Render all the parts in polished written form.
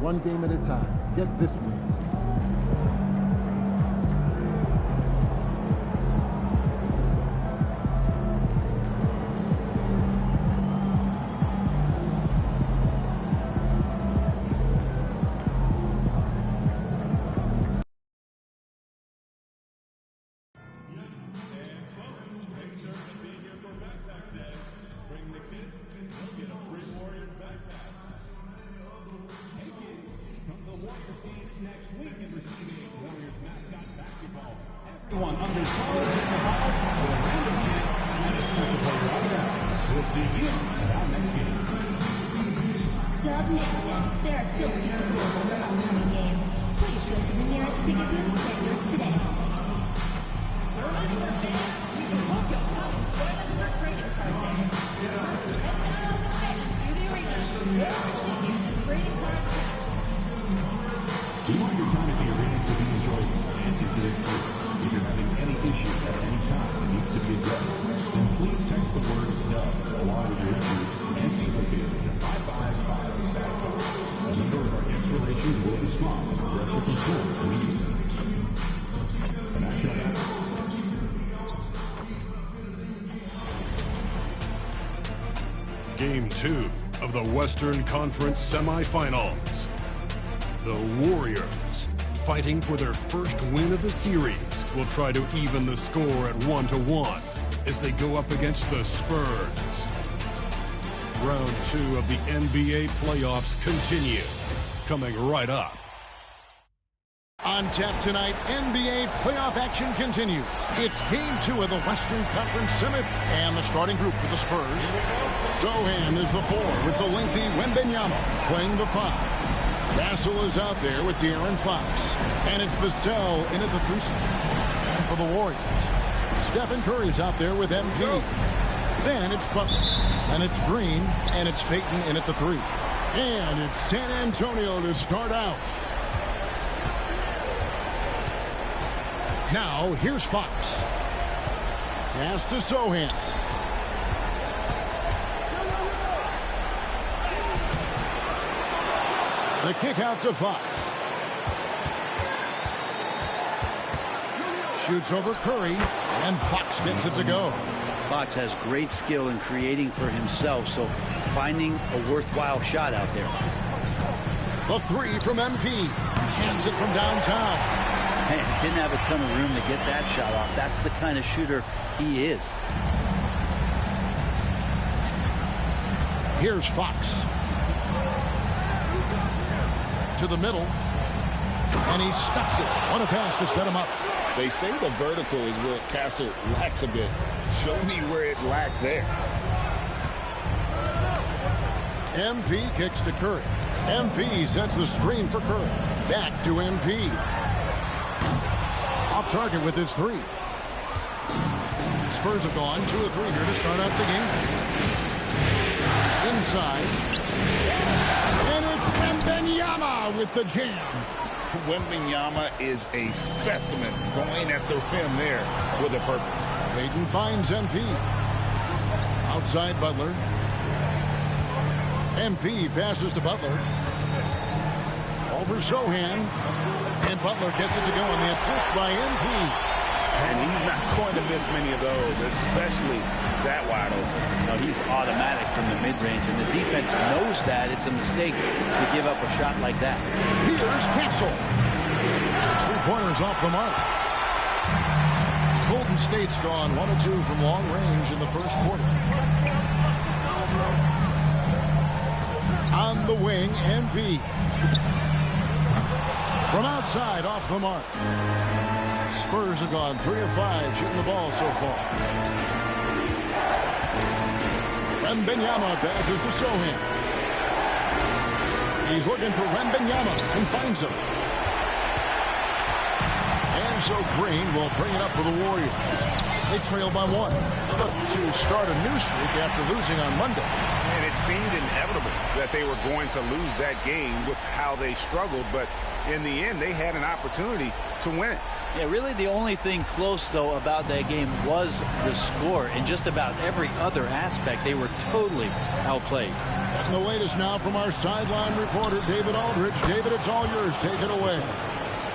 one game at a time. Get this win. Everyone under college is involved with a random chance and a special player right now. We'll see you at our next game. Dub Nation, there are still tickets available for upcoming games. Please go to the nearest ticket booth and get yours today. We can hook you up. Join us in our trading card day. Head down to the fans view the arena. There we'll give you trading card packs. We want your time at the arena to be enjoyable and incident-free. If you're having any issues at any time that needs to be addressed, then please text the word "dub" along with your issues and be prepared to 555-STAT-4. A member of our guest relations will respond and address your concerns immediately. And I shut up. Game 2 of the Western Conference semifinals. The Warriors, fighting for their first win of the series, will try to even the score at 1-1 as they go up against the Spurs. Round 2 of the NBA playoffs continue, coming right up. On tap tonight, NBA playoff action continues. It's Game 2 of the Western Conference Semi, and the starting group for the Spurs. Sohan is the 4 with the lengthy Wembanyama playing the 5. Castle is out there with De'Aaron Fox. And it's Vassell in at the 3 spot. And for the Warriors, Stephen Curry's out there with MP. Then it's Butler. And it's Green. And it's Payton in at the 3. And it's San Antonio to start out. Now, here's Fox. Pass to Sohan. The kick out to Fox. Shoots over Curry, and Fox gets it to go. Fox has great skill in creating for himself, so finding a worthwhile shot out there. The 3 from MP. Hands it from downtown. Man, didn't have a ton of room to get that shot off. That's the kind of shooter he is. Here's Fox. To the middle. And he stuffs it. What a pass to set him up. They say the vertical is where Castle lacks a bit. Show me where it lacked there. MP kicks to Curry. MP sets the screen for Curry. Back to MP. Off target with his 3. Spurs have gone 2 of 3 here to start out the game. Inside. And it's Wembanyama with the jam. Wembanyama is a specimen going at the rim there with a purpose. Payton finds MP. Outside Butler. MP passes to Butler. Over Sohan. And Butler gets it to go on the assist by MP. And he's not going to miss many of those, especially that wide open. No, he's automatic from the mid-range, and the defense knows that it's a mistake to give up a shot like that. Here's Castle. 3-pointers off the mark. Golden State's gone 1 of 2 from long range in the first quarter. On the wing, MP. From outside, off the mark. Spurs have gone 3 of 5 shooting the ball so far. Wembanyama passes to Sohan. He's looking for Wembanyama and finds him. And so Green will bring it up for the Warriors. They trail by 1 to start a new streak after losing on Monday. And it seemed inevitable that they were going to lose that game with how they struggled, but in the end, they had an opportunity to win it. Yeah, really the only thing close, though, about that game was the score. In just about every other aspect, they were totally outplayed. Getting the latest now from our sideline reporter, David Aldridge. David, it's all yours. Take it away.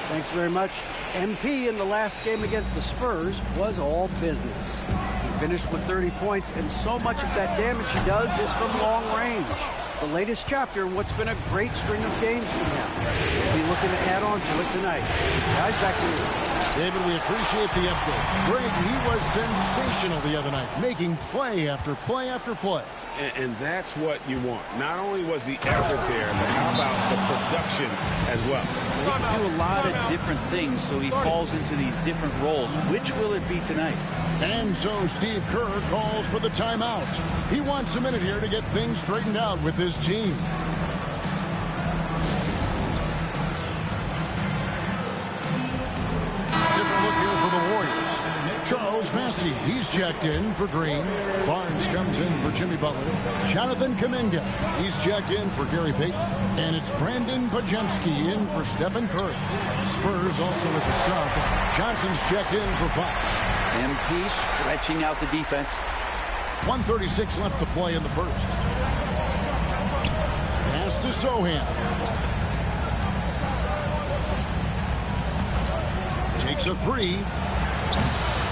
Thanks very much. MP in the last game against the Spurs was all business. He finished with 30 points, and so much of that damage he does is from long range. The latest chapter in what's been a great string of games from him. We'll be looking to add on to it tonight. Guys, back to you. David, we appreciate the update. Greg, he was sensational the other night, making play after play after play. And that's what you want. Not only was the effort there, but how about the production as well? He can do a lot of different things, so he falls into these different roles. Which will it be tonight? And so Steve Kerr calls for the timeout. He wants a minute here to get things straightened out with his team. Different look here for the Warriors. Charles Massey, he's checked in for Green. Barnes comes in for Jimmy Butler. Jonathan Kuminga, he's checked in for Gary Payton. And it's Brandon Pajemski in for Stephen Curry. Spurs also with the sub. Johnson's checked in for Fox. MP stretching out the defense. 1:36 left to play in the first. Pass to Sohan. Takes a three.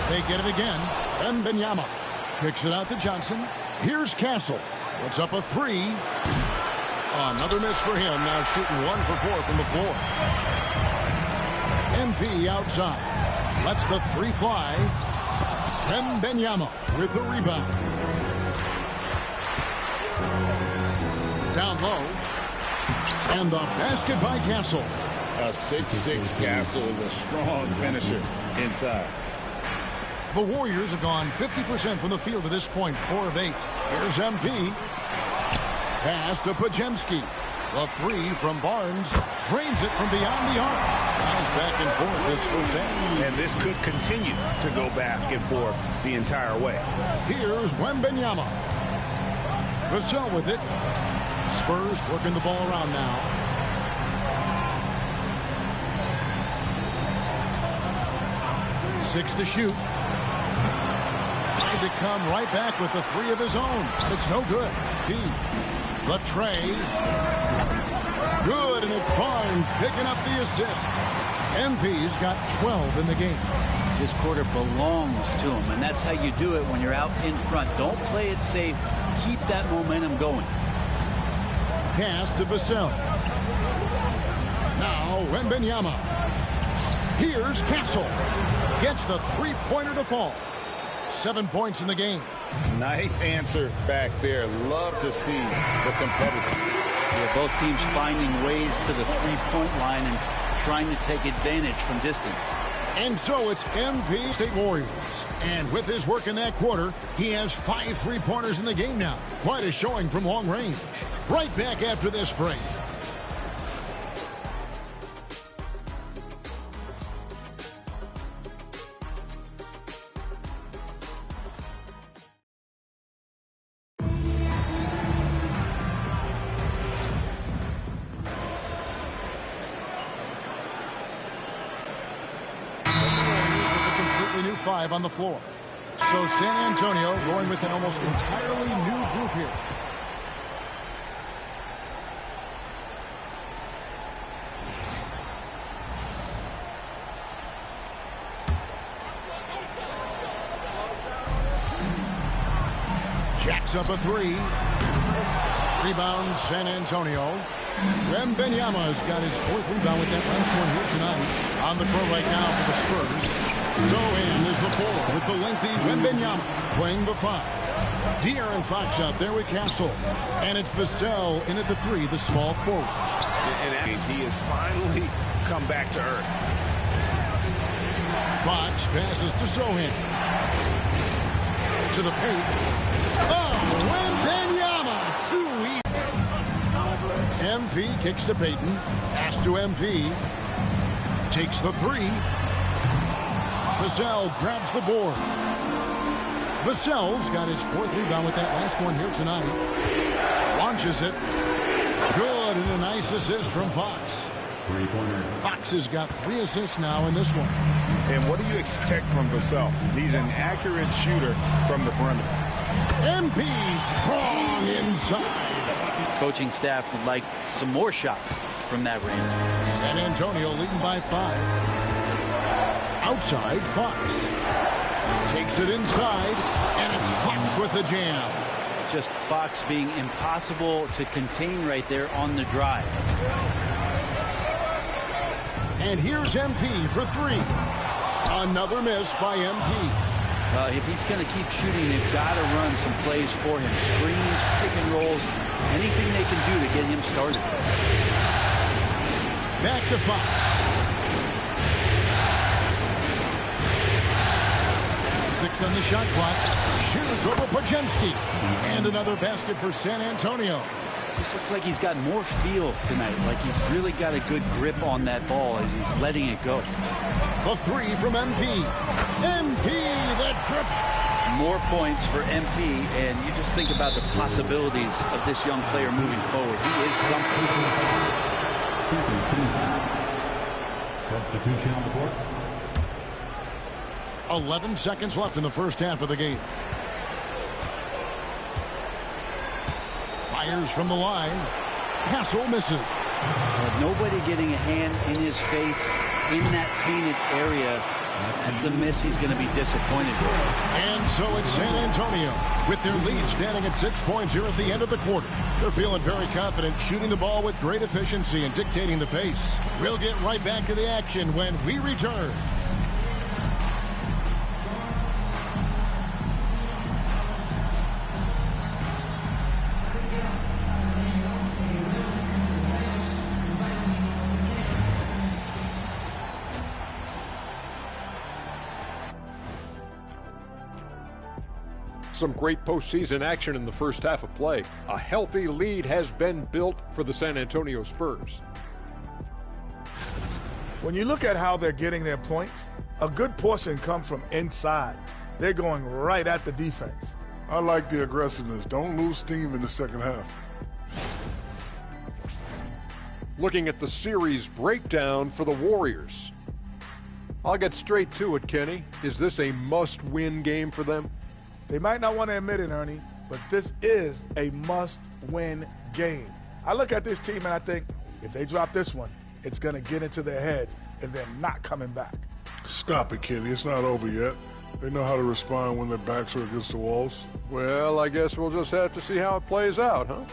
They get it again. Wembanyama kicks it out to Johnson. Here's Castle. Puts up a three. Another miss for him. Now shooting 1 for 4 from the floor. MP outside. Lets the three fly. Wembanyama with the rebound. Down low. And the basket by Castle. A 6'6" Castle is a strong finisher inside. The Warriors have gone 50% from the field to this point, 4 of 8. Here's MP. Pass to Pajemski. The three from Barnes. Drains it from beyond the arc. Bounce back and forth this first half. And this could continue to go back and forth the entire way. Here's Wembanyama. Vassell with it. Spurs working the ball around now. Six to shoot. Tried to come right back with the three of his own. It's no good. The tray. Good, and it's Barnes picking up the assist. MP's got 12 in the game. This quarter belongs to him, and that's how you do it when you're out in front. Don't play it safe. Keep that momentum going. Pass to Vassell. Now Wembanyama. Here's Castle. Gets the three-pointer to fall. 7 points in the game. Nice answer back there. Love to see the competitor. Yeah, both teams finding ways to the three-point line and trying to take advantage from distance. And so it's MP State Warriors. And with his work in that quarter, he has 5 three-pointers in the game now. Quite a showing from long range. Right back after this break. New 5 on the floor. So San Antonio going with an almost entirely new group here. Jacks up a three. Rebound San Antonio. Wembanyama's got his 4th rebound with that last one here tonight. On the court right now for the Spurs. Zohan is the 4 with the lengthy Wembanyama playing the 5. De'Aaron Fox out there with Castle. And it's Vassell in at the 3, the small forward. And he has finally come back to earth. Fox passes to Zohan. To the paint. Oh, Wembanyama! 2 MP kicks to Payton. Pass to MP. Takes the 3. Vassell grabs the board. Vassell's got his 4th rebound with that last one here tonight. Launches it. Good, and a nice assist from Fox. Fox has got 3 assists now in this one. And what do you expect from Vassell? He's an accurate shooter from the perimeter. MP's strong inside. Coaching staff would like some more shots from that range. San Antonio leading by 5. Outside, Fox. Takes it inside, and it's Fox with the jam. Just Fox being impossible to contain right there on the drive. And here's MP for 3. Another miss by MP. If he's going to keep shooting, they've got to run some plays for him. Screens, pick and rolls, anything they can do to get him started. Back to Fox. Six on the shot clock. Shoots over Pajemski. And another basket for San Antonio. This looks like he's got more feel tonight, like he's really got a good grip on that ball as he's letting it go. The 3 from MP. MP, that trip. More points for MP, and you just think about the possibilities of this young player moving forward. He is something. Substitution on the court. 11 seconds left in the first half of the game. Fires from the line. Hassel misses. Nobody getting a hand in his face in that painted area. That's a miss he's going to be disappointed with. And so it's San Antonio with their lead standing at 6 points here at the end of the quarter. They're feeling very confident, shooting the ball with great efficiency and dictating the pace. We'll get right back to the action when we return. Some great postseason action in the first half of play. A healthy lead has been built for the San Antonio Spurs. When you look at how they're getting their points, a good portion come from inside. They're going right at the defense. I like the aggressiveness. Don't lose steam in the second half. Looking at the series breakdown for the Warriors. I'll get straight to it, Kenny. Is this a must-win game for them? They might not want to admit it, Ernie, but this is a must-win game. I look at this team and I think if they drop this one, it's going to get into their heads and they're not coming back. Stop it, Kenny. It's not over yet. They know how to respond when their backs are against the walls. Well, I guess we'll just have to see how it plays out, huh?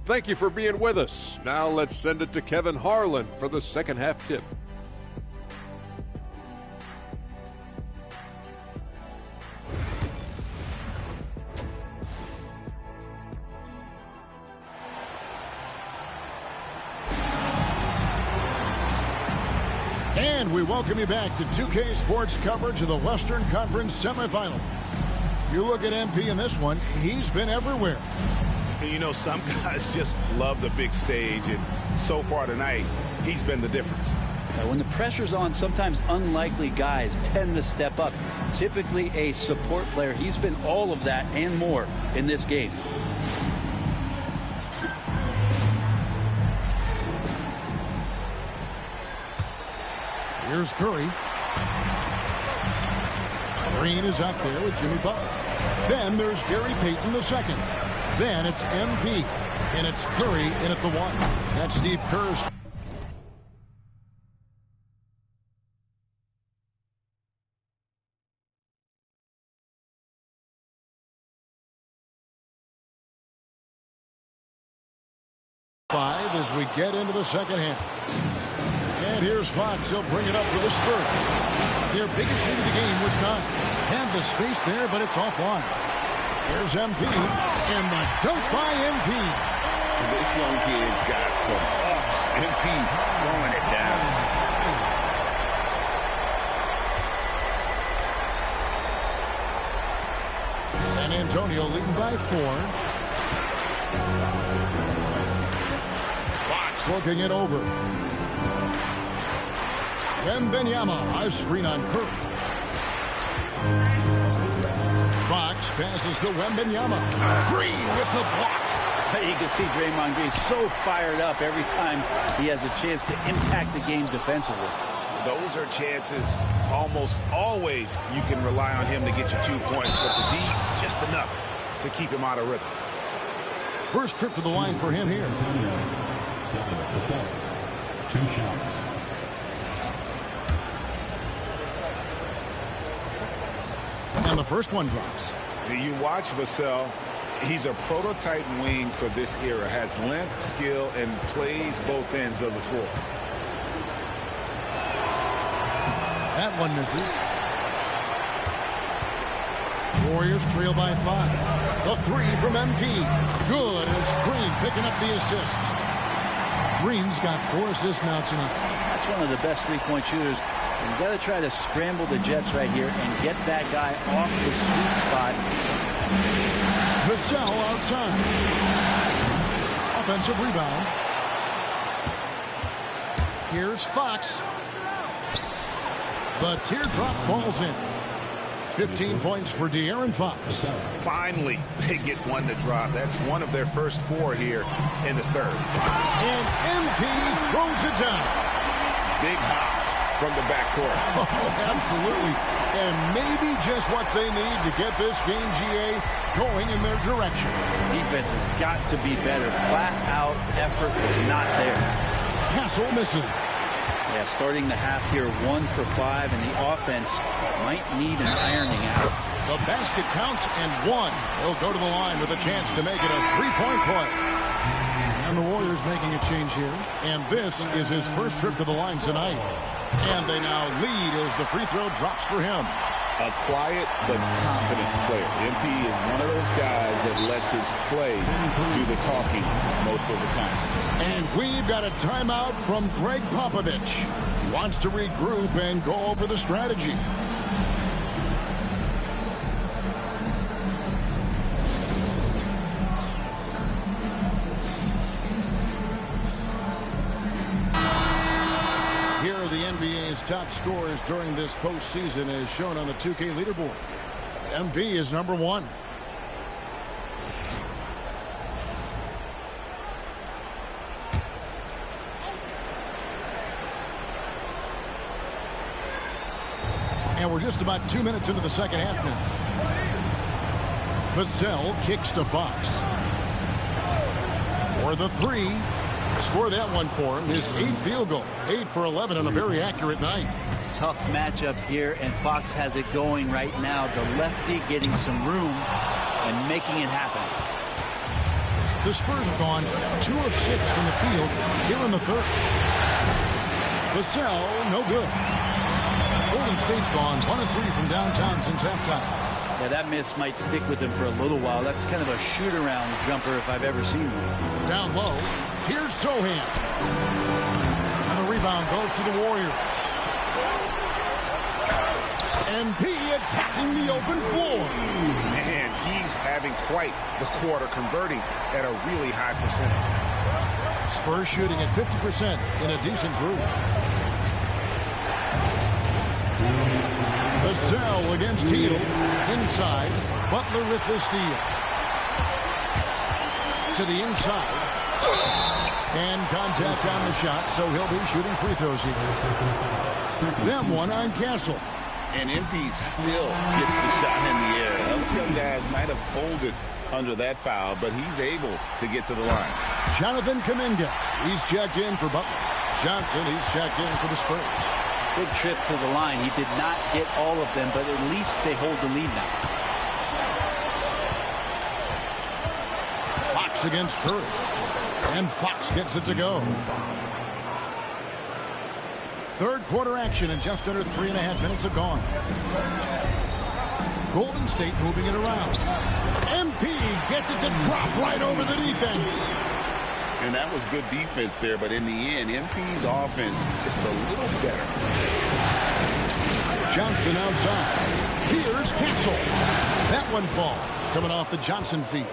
Thank you for being with us. Now let's send it to Kevin Harlan for the second half tip. And we welcome you back to 2K Sports coverage of the Western Conference semifinals. You look at MP in this one, he's been everywhere. You know, some guys just love the big stage, and so far tonight, he's been the difference. When the pressure's on, sometimes unlikely guys tend to step up. Typically a support player. He's been all of that and more in this game. Here's Curry. Green is out there with Jimmy Butler. Then there's Gary Payton the second. Then it's MP. And it's Curry in at the 1. That's Steve Kerr's. Five as we get into the second half. And here's Fox. He'll bring it up for the Spurs. Their biggest lead of the game was 9. Had the space there, but it's offline. There's MP. And the dunk by MP. This young kid's got some ups. MP throwing it down. San Antonio leading by 4. Fox looking it over. Wembanyama, a screen on Curry. Fox passes to Wembanyama. Green with the block. You can see Draymond Green so fired up every time he has a chance to impact the game defensively. Those are chances almost always you can rely on him to get you 2 points, but the D just enough to keep him out of rhythm. First trip to the line for him here. 2 shots. And the first one drops. You watch Vassell. He's a prototype wing for this era. Has length, skill, and plays both ends of the floor. That one misses. Warriors trail by 5. The 3 from MP. Good as Green picking up the assist. Green's got 4 assists now tonight. That's one of the best three-point shooters. You got to try to scramble the Jets right here and get that guy off the sweet spot. Vassell outside. Offensive rebound. Here's Fox. The teardrop falls in. 15 points for De'Aaron Fox. Finally, they get one to drop. That's one of their first 4 here in the third. And MP throws it down. Big hops from the backcourt. Oh, absolutely. And maybe just what they need to get this game, GA, going in their direction. Defense has got to be better. Flat-out effort was not there. Castle misses. Yeah, starting the half here 1 for 5, and the offense might need an ironing out. The basket counts and 1. He'll go to the line with a chance to make it a 3-point play. And the Warriors making a change here. And this is his first trip to the line tonight. And they now lead as the free throw drops for him. A quiet but confident player. MP is one of those guys that lets his play do the talking most of the time. And we've got a timeout from Greg Popovich. He wants to regroup and go over the strategy. Here are the NBA's top scorers during this postseason as shown on the 2K leaderboard. MP is number 1. And we're just about 2 minutes into the second half now. Vassell kicks to Fox. For the 3. Score that one for him. His 8th field goal. 8 for 11 on a very accurate night. Tough matchup here, and Fox has it going right now. The lefty getting some room and making it happen. The Spurs have gone 2 of 6 from the field here in the third. Vassell, no good. Golden State's gone 1 of 3 from downtown since halftime. Yeah, that miss might stick with him for a little while. That's kind of a shoot-around jumper if I've ever seen one. Down low, here's Sohan. And the rebound goes to the Warriors. MP attacking the open floor. Man, he's having quite the quarter, converting at a really high percentage. Spurs shooting at 50% in a decent group. Vassell against Teal. Inside. Butler with the steal. To the inside. And contact on the shot, so he'll be shooting free throws here. Them one on Castle. And MP still gets the shot in the air. Other young guys might have folded under that foul, but he's able to get to the line. Jonathan Kuminga. He's checked in for Butler. Johnson, he's checked in for the Spurs. Good trip to the line. He did not get all of them, but at least they hold the lead now. Fox against Curry. And Fox gets it to go. Third quarter action and just under 3.5 minutes have gone. Golden State moving it around. MP gets it to drop right over the defense. And that was good defense there, but in the end, MP's offense just a little better. Johnson outside. Here's Castle. That one falls, coming off the Johnson feet.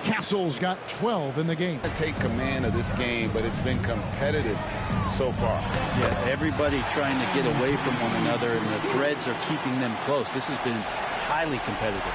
Castle's got 12 in the game. Take command of this game, but it's been competitive so far. Yeah, everybody trying to get away from one another, and the threads are keeping them close. This has been highly competitive.